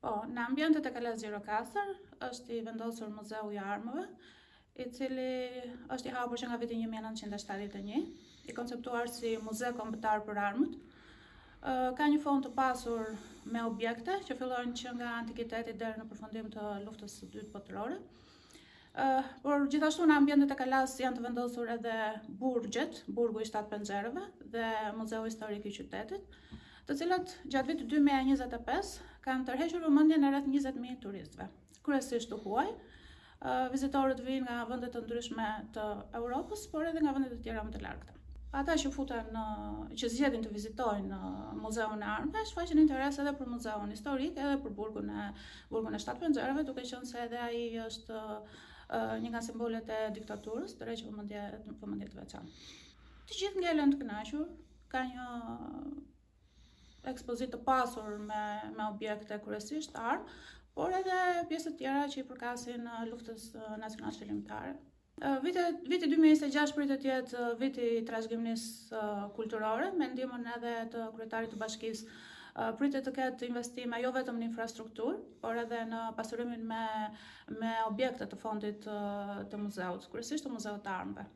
Po, në ambientet e Kalas Gjirokastër është i vendosur Muzeu i Armëve, i cili është i hapur që nga viti 1971, i konceptuar si muze kombëtar për armët. Ka një fond të pasur me objekte që fillojnë që nga antikiteti deri në përfundim të luftës së dytë botërore. Por gjithashtu në ambientet e Kalas janë të vendosur edhe burgjet, burgu i 7 penxherëve dhe Muzeu Historik i qytetit, të cilat gjatë vitit 2025 kanë tërhequr vëmendjen e rreth 20.000 turistëve, kryesisht të huaj. Vizitorët vijnë nga vende të ndryshme të Europës, por edhe nga vende të tjera më të largëta. Ata që që zgjedhin të vizitojnë Muzeun e Armëve, shfaqin interes edhe për Muzeun Historik, edhe për burgun e 7 penxherëve, duke qenë se edhe ai është një nga simbolet e diktaturës, tërheq vëmendje të veçantë. Të gjithë ngelen të kënaqur, ka një ekspozitë të pasur me objekte kryesisht armë, por edhe pjesë të tjera që i përkasin luftës nacionale shëlimtare. Viti 2026 pritet të jetë viti i trashëgimisë kulturore, me ndihmën edhe të kryetarit të bashkisë. Pritet të ketë investime jo vetëm në infrastrukturë, por edhe në pasurimin me objekte të fondit të muzeut, kryesisht të Muzeut të Armëve.